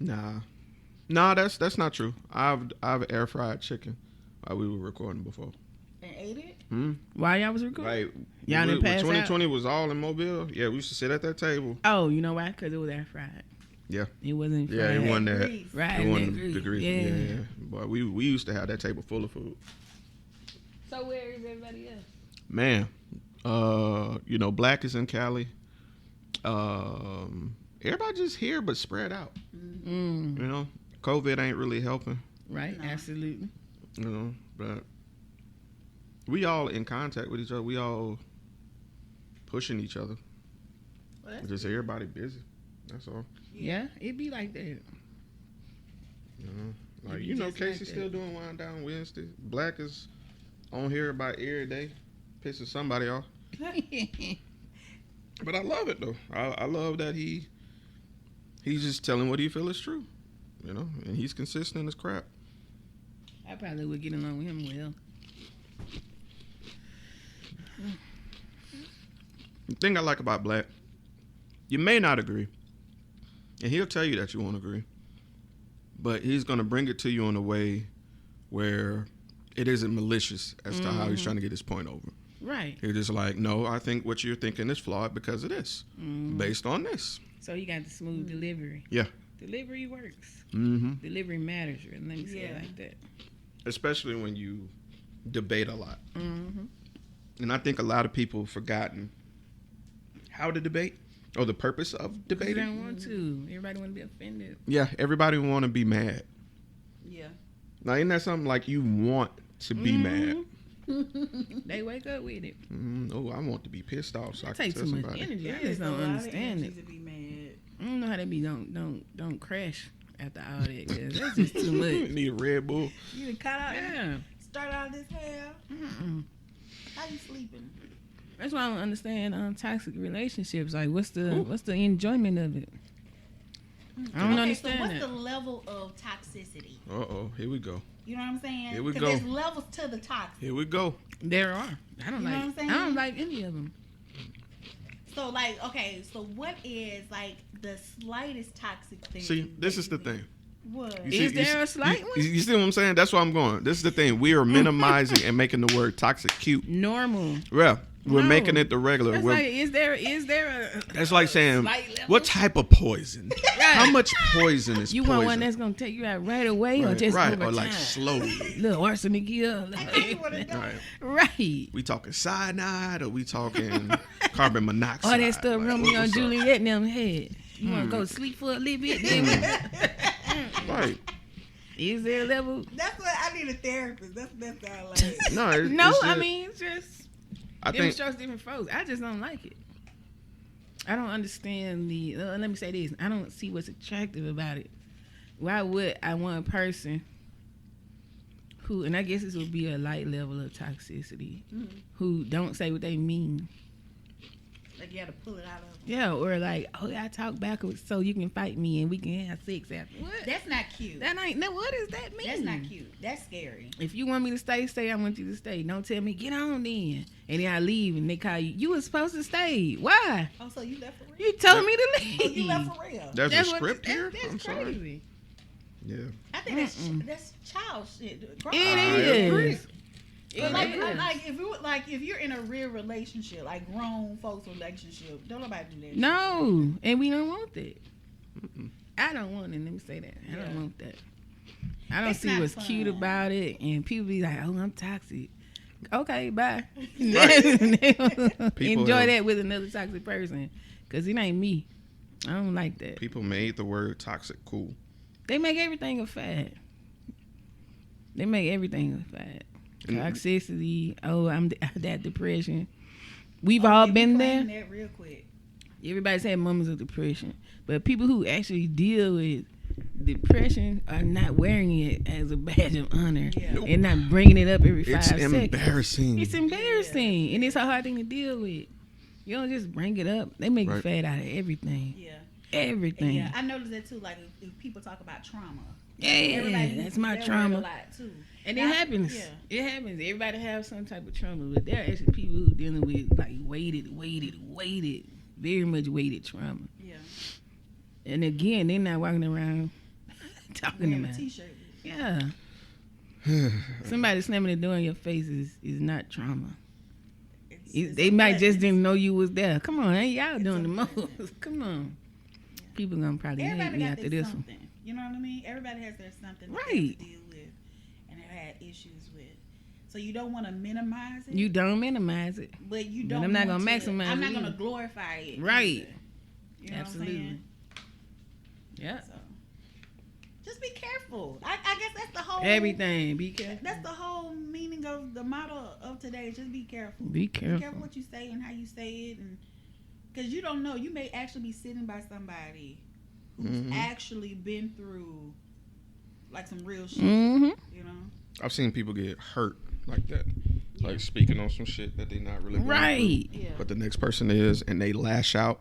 Nah, that's not true. I've air fried chicken while we were recording before. And ate it? While y'all was recording? Like, Y'all didn't pass 2020 was all in Mobile. Yeah, we used to sit at that table. Oh, you know why? Because it was air fried. Yeah. It wasn't fried. Yeah, it wasn't that. Right. It wasn't the grease. Yeah. Yeah. Boy, we used to have that table full of food. So where is everybody else? Man, Black is in Cali. Everybody just here but spread out. COVID ain't really helping. Right, absolutely. But we all in contact with each other. We all pushing each other. Just everybody busy. That's all. Yeah, it be like that. Casey's still doing Wind Down Wednesday. Black is on here about every day, pissing somebody off. But I love it though. I love that he's just telling what he feel is true, and he's consistent in his crap. I probably would get along with him well. The thing I like about Black, you may not agree, and he'll tell you that you won't agree, but he's gonna bring it to you in a way where it isn't malicious as to how he's trying to get his point over. Right. He's just like, no, I think what you're thinking is flawed because of this, based on this. So he got the smooth delivery. Yeah. Delivery works. Delivery matters. Let me say it like that. Especially when you debate a lot. And I think a lot of people have forgotten how to debate or the purpose of debating. They don't want to. Everybody want to be offended. Yeah, everybody want to be mad. Yeah. Now, isn't that something like you want to be mad? They wake up with it. Oh, I want to be pissed off. So I take can too tell much somebody. energy. I just don't understand it. To be mad. I don't know how they be. Don't crash after all that. 'Cause that's just too much. Need a Red Bull. You done cut out. Yeah. Start out this hair. How you sleeping? That's why I don't understand toxic relationships. Like, what's the enjoyment of it? I don't understand so what's that. the level of toxicity? Here we go. You know what I'm saying? Here we go. Because there's levels to the toxic. Here we go. There are. I don't You know what I'm like. saying? I don't like any of them. So so what is like the slightest toxic thing? See, this is the thing. What? Is there a slight one? You see what I'm saying? That's where I'm going. This is the thing. We are minimizing and making the word toxic cute. Normal. Yeah. We're No. making it the regular. That's like, is there a? That's like saying, slight level? what type of poison? How much poison is You poison? want one that's gonna take you out right away, or just over or like time? slowly? Little arsenic here. Right. We talking cyanide or we talking carbon monoxide? All that stuff Like, Romeo and what's up? Juliet in them head. You want to go to sleep for a little bit? Then Right. Is there a level? That's what I need a therapist. That's all like. No, I mean, it's just I different think strokes, different folks. I just don't like it. I don't understand the. Let me say this. I don't see what's attractive about it. Why would I want a person who, and I guess this would be a light level of toxicity, who don't say what they mean? Like you got to pull it out of them. Yeah, or like, oh, I talk backwards so you can fight me and we can have sex after. What? That's not cute. That ain't. No, what does that mean? That's not cute. That's scary. If you want me to stay, stay. I want you to stay. Don't tell me get on then, and then I leave and they call you. You were supposed to stay. Why? Oh, so you left for real? You told me to leave. Oh, you left for real? there's a what- script here. That's I'm sorry. crazy. Yeah. I think that's child shit. Grown- It agree. is. But like if you're in a real relationship, like grown folks relationship, don't nobody do that. No, and we don't want that. I don't want it. Let me say that. I don't want that. I don't It's see not what's fun. cute about it, and people be like, "Oh, I'm toxic." Okay, bye. People Enjoy have- that with another toxic person, cause it ain't me. I don't like that. People made the word toxic cool. They make everything a fad. They make everything a fad. Toxicity. Oh, I'm that depression. We've all been there. That real quick. Everybody's had moments of depression, but people who actually deal with depression are not wearing it as a badge of honor and not bringing it up every 5 It's seconds. embarrassing. It's embarrassing, and it's a hard thing to deal with. You don't just bring it up. They make a fad out of everything. Yeah. Everything. Yeah, I noticed that too. Like if people talk about trauma. Yeah, that's my trauma. A lot too. And Now, it happens. Yeah. It happens. Everybody have some type of trauma, but there are actually people who dealing with like weighted, very much weighted trauma. Yeah. And again, they're not walking around talking Wearing a about it. t-shirt. Yeah. Somebody slamming the door in your face is not trauma. They might just didn't know you was there. Come on, ain't y'all doing the most? Come on. People gonna probably hate me after this one. You know what I mean? Everybody has their something that Right. they have to deal with and have had issues with. So you don't want to minimize it. You don't minimize it. But you don't. But I'm not gonna want to- maximize I'm it not gonna either. glorify it. Right. either. You know Absolutely. What I'm saying? Yeah. So just be careful. I guess that's the whole Everything. Be careful. That's the whole meaning of the motto of today. Just be careful. Be careful. Be careful what you say and how you say it, and because you don't know, you may actually be sitting by somebody who's actually been through like some real shit. Mm-hmm. You know. I've seen people get hurt like that, like speaking on some shit that they not really going Right. through, Yeah. but the next person is, and they lash out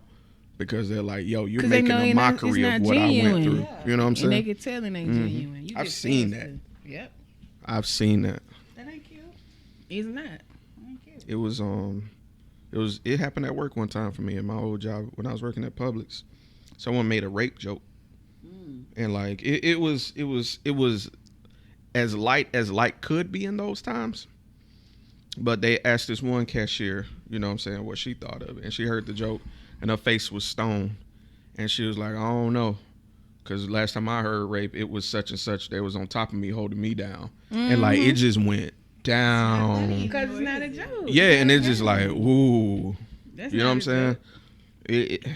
because they're like, "Yo, you're 'Cause they making know a it's not mockery of what genuine. I went through." Yeah. You know what I'm And they saying? can tell it ain't genuine. You I've just seen supposed that. to- Yep. I've seen that. That ain't cute. It's not. That ain't cute. It happened at work one time for me in my old job when I was working at Publix. Someone made a rape joke, and like it was as light could be in those times. But they asked this one cashier, you know what I'm saying, what she thought of it, and she heard the joke, and her face was stone, and she was like, I don't know, because last time I heard rape, it was such and such. They was on top of me, holding me down, and like it just went down. Because it's not a joke. Yeah, and it's just like, ooh. That's You know not what I'm a saying? joke.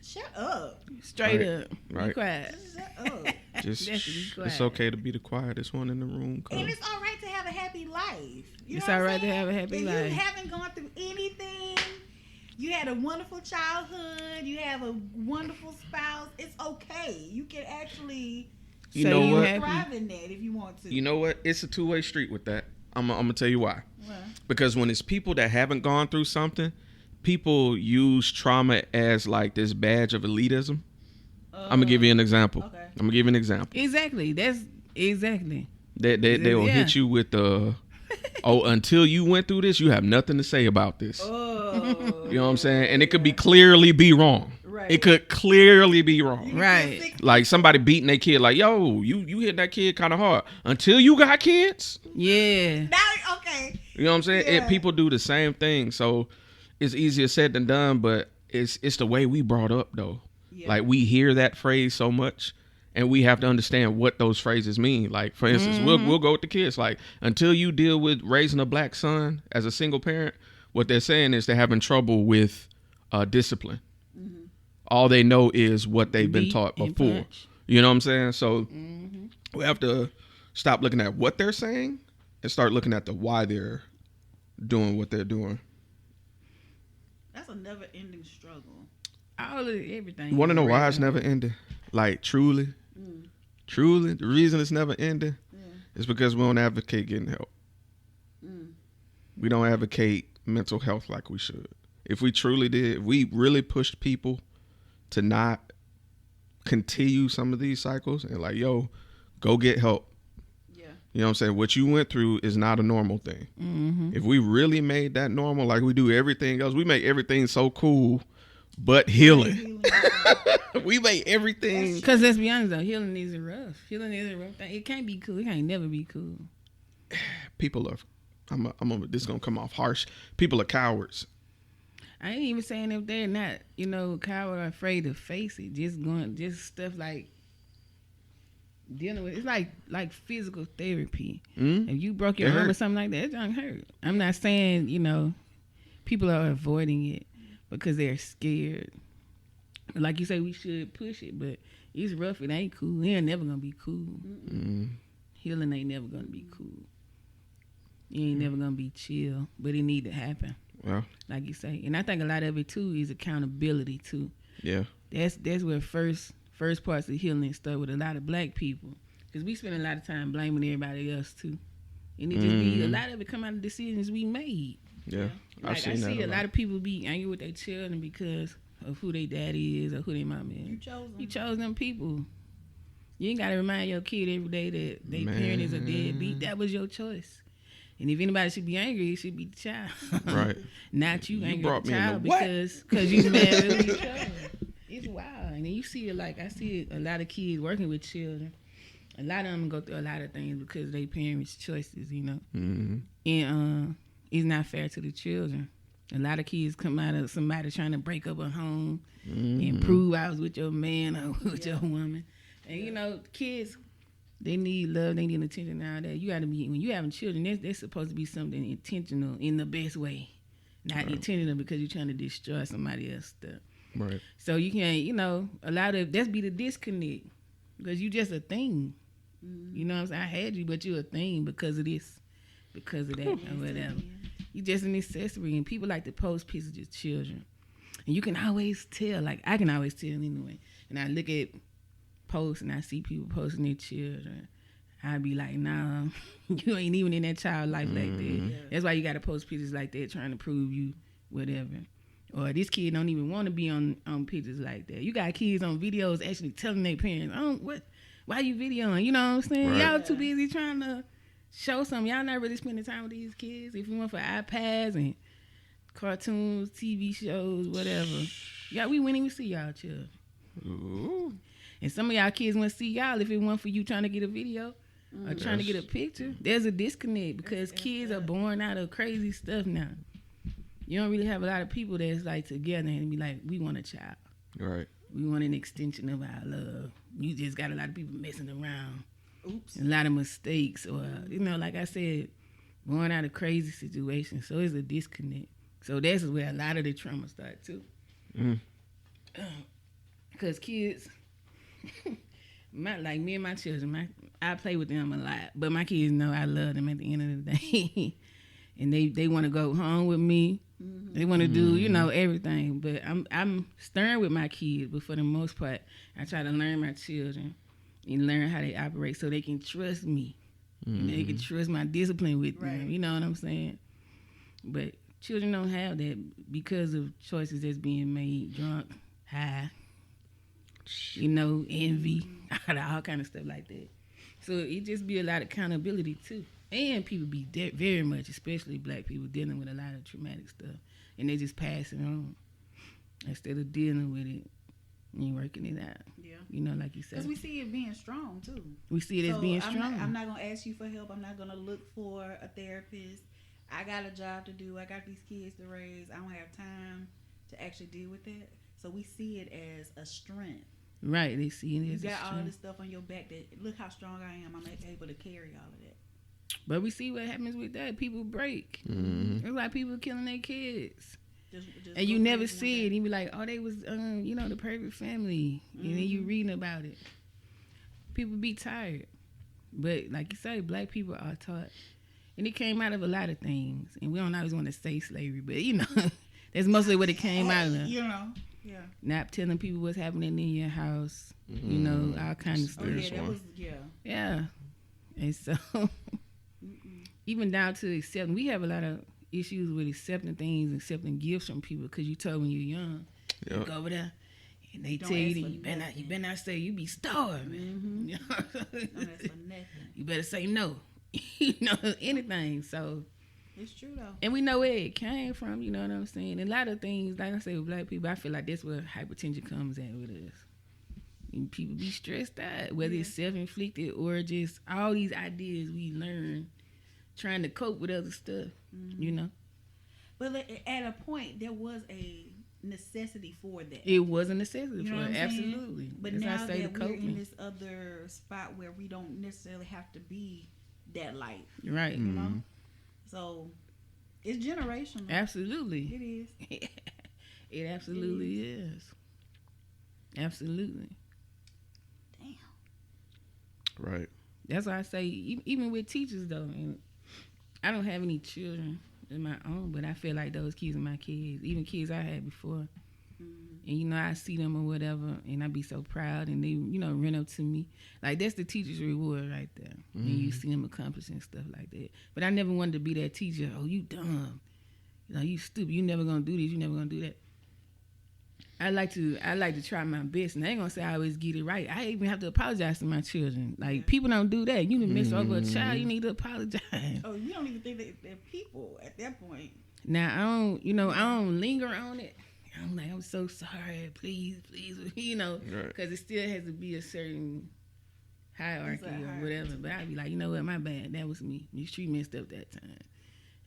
Shut up. Straight Right. up. Be Right. quiet. Shut up. Just Definitely quiet. it's okay to be the quietest one in the room. Cause And it's all right to have a happy life. You It's know what all I'm right to saying? have a happy If life. you haven't gone through anything, you had a wonderful childhood, you have a wonderful spouse, it's okay. You can actually You So know you what? happy. thrive in that if you want to. You know what? It's a two-way street with that. I'm gonna tell you why. Well, Because when it's people that haven't gone through something, people use trauma as like this badge of elitism. I'm gonna give you an example. Okay. I'm gonna give you an example. Exactly. That's exactly. They'll Yeah. hit you with the until you went through this, you have nothing to say about this. oh, You know what I'm saying? And it could be clearly be wrong. Right. It could clearly be wrong. Right. Like somebody beating their kid, like, yo, you hit that kid kind of hard. Until you got kids, Yeah. now, okay. you know what I'm saying? Yeah. People do the same thing, so it's easier said than done. But it's the way we brought up though. Yeah. Like we hear that phrase so much, and we have to understand what those phrases mean. Like for instance, we'll go with the kids. Like until you deal with raising a black son as a single parent, what they're saying is they're having trouble with discipline. All they know is what they've been Beat taught and before. punch. You know what I'm saying? So we have to stop looking at what they're saying and start looking at the why they're doing what they're doing. That's a never-ending struggle. All of everything. You want to know why it's never ending? Like truly, the reason it's never ending is because we don't advocate getting help. We don't advocate mental health like we should. If we truly did, if we really pushed people to not continue some of these cycles and like, yo, go get help. Yeah. You know what I'm saying? What you went through is not a normal thing. If we really made that normal, like we do everything else, we make everything so cool, but healing. We make everything. Because let's be honest though, healing is a rough. Healing is a rough thing. It can't be cool. It can't never be cool. People are, this is going to come off harsh. People are cowards. I ain't even saying if they're not, coward or afraid to face it. Just stuff like dealing with. It's like physical therapy. If you broke your It arm or hurt. something like that, it don't hurt. I'm not saying people are avoiding it because they're scared. Like you say, we should push it, but it's rough. It ain't cool. It ain't never gonna be cool. Healing ain't never gonna be cool. It ain't never gonna be chill, but it need to happen. Well, Like you say, and I think a lot of it too is accountability too. yeah. That's where first parts of healing start with a lot of black people, because we spend a lot of time blaming everybody else too, and it just be a lot of it come out of decisions we made. Yeah. Like I seen that see a lot of people be angry with their children because of who their daddy is or who their mom is. You chose them. You chose them people. You ain't gotta remind your kid every day that their parent is a deadbeat. That was your choice. And if anybody should be angry, it should be the child. Right. Not you angry brought at the me in child the what? because you mad at who you chose. It's wild. And then you see it I see a lot of kids working with children. A lot of them go through a lot of things because of their parents' choices, you know. Mm-hmm. And it's not fair to the children. A lot of kids come out of somebody trying to break up a home and prove I was with your man or with your woman. And, you know, kids, they need love, they need attention and all that. You got to be, when you having children, that's supposed to be something intentional in the best way. Not intentional because you're trying to destroy somebody else's stuff. Right. So you can't, you know, a lot of, that's be the disconnect. Because you just a thing. You know what I'm saying? I had you, but you a thing because of this, because of that, or whatever. You just an accessory, and people like to post pictures of children. And you can always tell, like I can always tell anyway. And I look at posts and I see people posting their children. I'd be like, nah, you ain't even in that child life like that. Yeah. That's why you got to post pictures like that trying to prove you whatever. Or this kid don't even want to be on pictures like that. You got kids on videos actually telling their parents, why you videoing? You know what I'm saying? Right. Y'all too busy trying to show something. Y'all not really spending time with these kids. If you want for iPads and cartoons, TV shows, whatever. Yeah, we wouldn't even see y'all children. Ooh. And some of y'all kids want to see y'all if it weren't for you trying to get a video or trying to get a picture. There's a disconnect because kids are born out of crazy stuff now. You don't really have a lot of people that's like together and be like, we want a child. Right. We want an extension of our love. You just got a lot of people messing around. Oops. A lot of mistakes or, you know, like I said, born out of crazy situations. So it's a disconnect. So that's where a lot of the trauma starts too. Because kids, like me and my children, I play with them a lot. But my kids know I love them at the end of the day. And they want to go home with me. They want to do, you know, everything. But I'm stern with my kids. But for the most part, I try to learn my children and learn how they operate so they can trust me. And they can trust my discipline with them. You know what I'm saying? But children don't have that because of choices that's being made, drunk, high, you know, envy, all kind of stuff like that. So it just be a lot of accountability too. And people be very much, especially black people, dealing with a lot of traumatic stuff. And they just pass it on instead of dealing with it and working it out. Yeah. You know, like you said. Because we see it being strong, too. We see it as being strong. I'm not going to ask you for help. I'm not going to look for a therapist. I got a job to do. I got these kids to raise. I don't have time to actually deal with that. So we see it as a strength. Right. They see it as a strength. You got all this stuff on your back that, look how strong I am. I'm able to carry all of that. But we see what happens with that. People break. It's like people killing their kids. Just and you never see it. You be like, oh, they was, you know, the perfect family. And then you reading about it. People be tired. But like you say, black people are taught. And it came out of a lot of things. And we don't always want to say slavery. But, you know, that's mostly what it came out of. You know, yeah. Not telling people what's happening in your house. You know, all kinds of stuff. Oh, yeah, that was, Yeah. And so... Even down to accepting, we have a lot of issues with accepting things, accepting gifts from people because you told when you're young, you go over there and they tell you that you better not say you be starving. You know? Don't ask for nothing. You better say no. You know, anything. So it's true though. And we know where it came from, you know what I'm saying? And a lot of things, like I say with black people, I feel like that's where hypertension comes at with us. And people be stressed out, whether it's self-inflicted or just all these ideas we learn trying to cope with other stuff, you know. But at a point, there was a necessity for that. It was a necessity for it, absolutely. But that's now that we're in this other spot where we don't necessarily have to be that light. Right. You know? So, it's generational. Absolutely. It is. It absolutely is. Absolutely. Damn. Right. That's why I say, even with teachers, though, and I don't have any children of my own, but I feel like those kids are my kids, even kids I had before. And, you know, I see them or whatever, and I be so proud, and they, you know, run up to me. Like, that's the teacher's reward right there. And you see them accomplishing stuff like that. But I never wanted to be that teacher. Oh, you dumb. You know, you stupid. You never going to do this. You never going to do that. I like to try my best, and I ain't gonna say I always get it right. I even have to apologize to my children. Like, people don't do that. You done mess over a child, you need to apologize. Oh, you don't even think that they're people at that point. Now I don't linger on it. I'm like, I'm so sorry, please, you know, because it still has to be a certain hierarchy or whatever. But I'd be like, you know what, my bad. That was me. She messed up that time.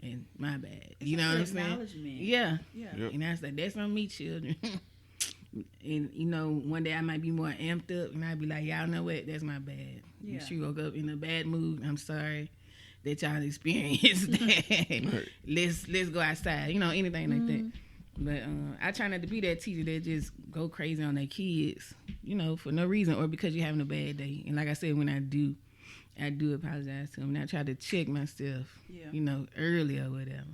And my bad. You know what I'm saying? Yeah. Yep. And I was like, that's on me, children. And, you know, one day I might be more amped up, and I'd be like, y'all know what? That's my bad. Yeah. She woke up in a bad mood. I'm sorry that y'all experienced that. Right. Let's go outside. You know, anything like that. But I try not to be that teacher that just go crazy on their kids, you know, for no reason or because you're having a bad day. And like I said, when I do apologize to them. And I try to check myself, you know, early or whatever.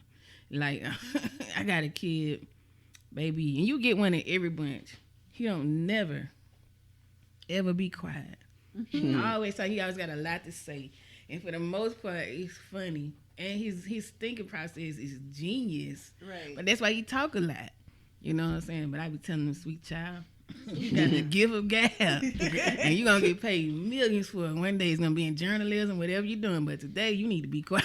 Like, I got a kid, baby, and you get one in every bunch. He don't never, ever be quiet. I always say he always got a lot to say. And for the most part, it's funny. And his thinking process is genius. Right. But that's why he talk a lot. You know what I'm saying? But I be telling him, sweet child, you got the gift of gab. And you're going to get paid millions for it. One day it's going to be in journalism, whatever you're doing. But today you need to be quiet.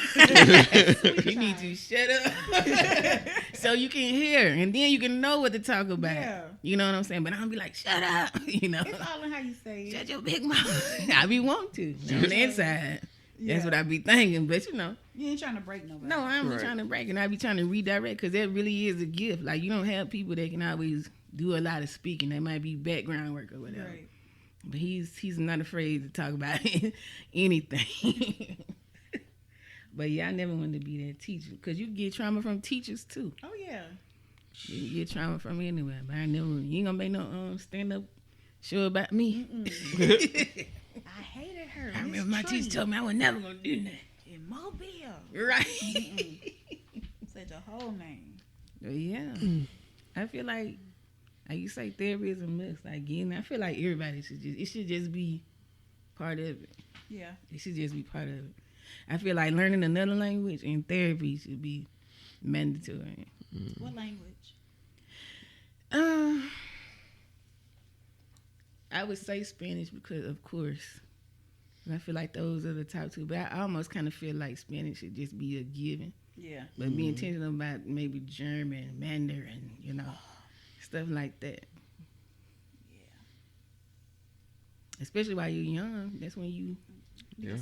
You need to shut up so you can hear. And then you can know what to talk about. Yeah. You know what I'm saying? But I'm going to be like, shut up. You know? It's all in how you say it. Shut your big mouth. I be wanting to. On the inside. Yeah. That's what I be thinking. But, you know. You ain't trying to break nobody. No, I'm not trying to break. And I be trying to redirect because that really is a gift. Like, you don't have people that can always do a lot of speaking. They might be background work or whatever. Right. But he's not afraid to talk about anything. But yeah, I never wanted to be that teacher because you get trauma from teachers too. Oh yeah. You get trauma from anywhere. But you ain't gonna make no stand up show about me. I hated her. I remember my teacher told me I was never gonna do that. In Mobile. Right. Said your whole name. Yeah. I feel like you say therapy is a must. Again, I feel like everybody should just be part of it. Yeah. It should just be part of it. I feel like learning another language and therapy should be mandatory. What language? I would say Spanish because, of course, I feel like those are the top two. But I almost kind of feel like Spanish should just be a given. Yeah. But be intentional about maybe German, Mandarin, you know, stuff like that. Yeah. Especially while you're young, that's when you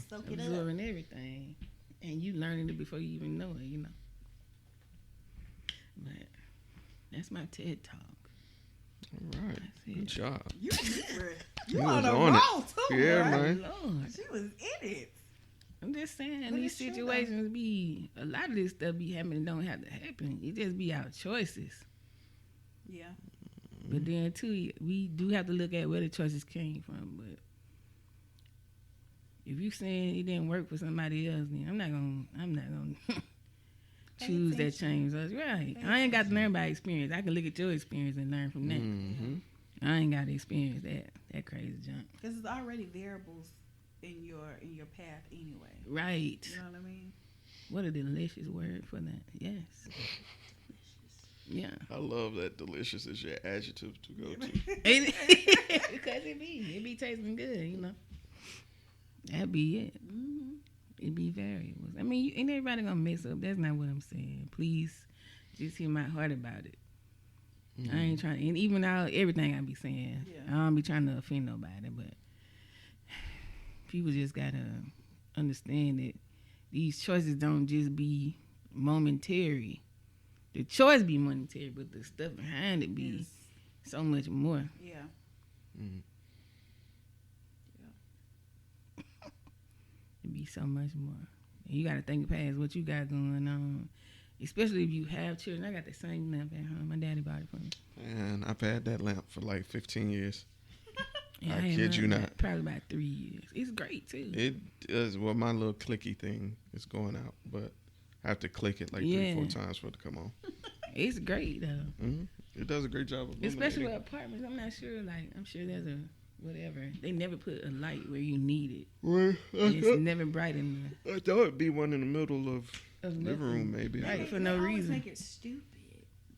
soak it up. Absorbing everything, and you learning it before you even know it, you know. But that's my TED Talk. All right, good job. You on a roll too, yeah, right? man. Lord. She was in it. I'm just saying, these situations be, a lot of this stuff be happening, don't have to happen. It just be our choices. Yeah. But then, too, we do have to look at where the choices came from. But if you saying it didn't work for somebody else, then I'm not gonna choose that change. Right. I ain't got to learn by experience. I can look at your experience and learn from that. Mm-hmm. I ain't got to experience that crazy junk. Because it's already variables in your path anyway. Right. You know what I mean? What a delicious word for that. Yes. Yeah. I love that delicious is your adjective to go to. Because it be tasting good, you know. That'd be it. Mm-hmm. It'd be variables. I mean, ain't everybody gonna mess up. That's not what I'm saying. Please, just hear my heart about it. Mm-hmm. I ain't trying, and even everything I be saying, I don't be trying to offend nobody, but people just gotta understand that these choices don't just be momentary. The choice be momentary, but the stuff behind it be so much more. Yeah. Mm-hmm. It be so much more. And you gotta think past what you got going on. Especially if you have children. I got the same lamp at home. My daddy bought it for me. And I've had that lamp for like 15 years. Yeah, I kid you not. Probably about 3 years. It's great too. It does. Well, my little clicky thing is going out, but I have to click it like 3-4 times for it to come on. It's great though. Mm-hmm. It does a great job of illuminating. Especially with apartments. I'm not sure. Like, I'm sure there's a whatever. They never put a light where you need it. Well, it's never bright in there. I thought it'd be one in the middle of living room, maybe. Right, for no reason. Make it stupid.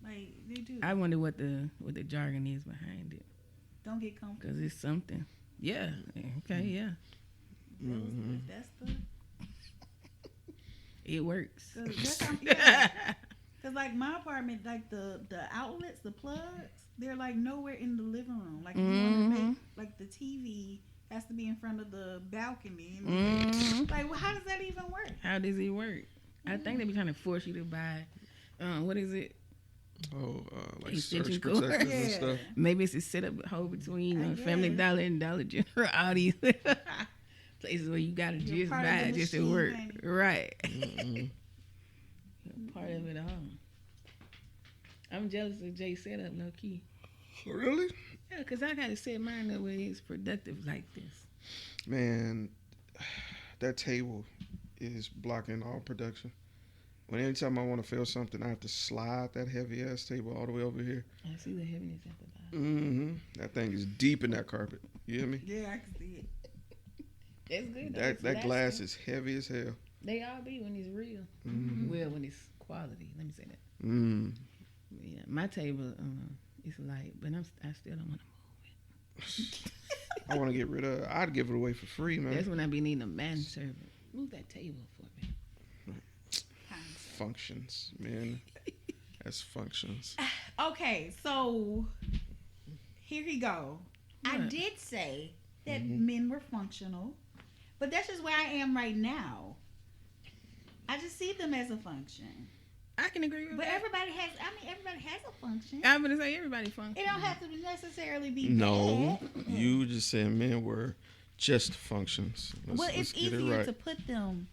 Like they do. I wonder what the jargon is behind it. Don't get comfortable. Because it's something. Yeah. Okay. Yeah. Mm-hmm. That's the. It works. Because like my apartment, like the outlets, the plugs, they're like nowhere in the living room. Like if you want to make like the TV has to be in front of the balcony. Mm. Like, well, how does that even work? How does it work? I think they be trying to force you to buy. What is it? Like Extension search cord. protectors and Yeah. stuff. Maybe it's a setup hole between I Family guess. Dollar and Dollar General. All these places where you gotta You're just part of buy the it just to machine, work. honey. Right. You're part of it all. I'm jealous of Jay's setup, low key. Really? Yeah, because I got to set mine up where it's productive like this. Man, that table is blocking all production. When anytime I want to feel something, I have to slide that heavy ass table all the way over here. I see the heaviness at the bottom. That thing is deep in that carpet. You hear me? Yeah, I can see it. That's good. though. That It's glass lasting. is heavy as hell. They all be when it's real. Well, when it's quality. Let me say that. Yeah, my table is light, but I still don't want to move it. I want to get rid of it. I'd give it away for free, man. That's when I be needing a manservant. Move that table for me. Functions, man. That's functions. Okay, so here you go. I What? did say that men were functional, but that's just where I am right now. I just see them as a function. I can agree with But that. everybody has a function. I'm going to say everybody function. It don't have to necessarily be No, bad. you just said men were just functions. Well, Let's it's get it easier right. to put them.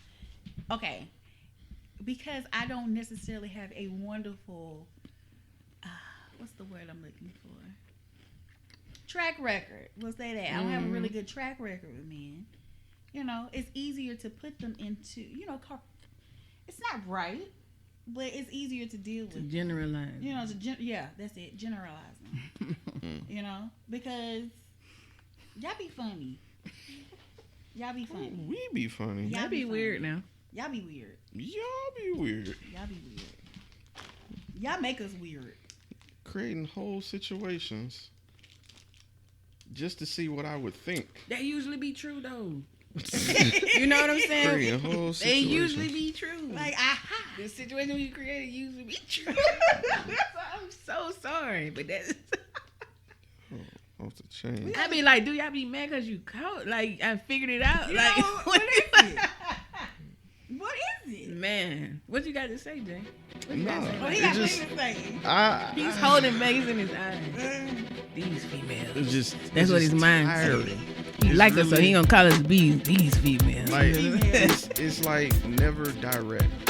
Okay, because I don't necessarily have a wonderful. What's the word I'm looking for? Track record. We'll say that. I don't have a really good track record with men. You know, it's easier to put them into. It's not right, but it's easier to deal To with. generalize. You know, that's it. Generalize them. Because y'all be funny. Y'all be funny. We be funny. Yeah. That'd be weird now. Y'all be weird. Y'all be weird. Y'all be weird. Y'all make us weird. Creating whole situations just to see what I would think. That usually be true, though. You know what I'm saying? Creating whole They situations. usually be true. Like, aha. The situation we created usually be true. I'm so sorry, but that's. Off the chain. I be like, do y'all be mad because you caught? Like, I figured it out. You like, know, what is it? What is it? Man, what you got to say, Jay? What you got to Nah. say? Oh, he It got just- things to say. He's holding Vegas in his eyes. These females. It's just That's what it's his just mind tiring. said. He like us, so he gonna call us these females. Like it's like never direct.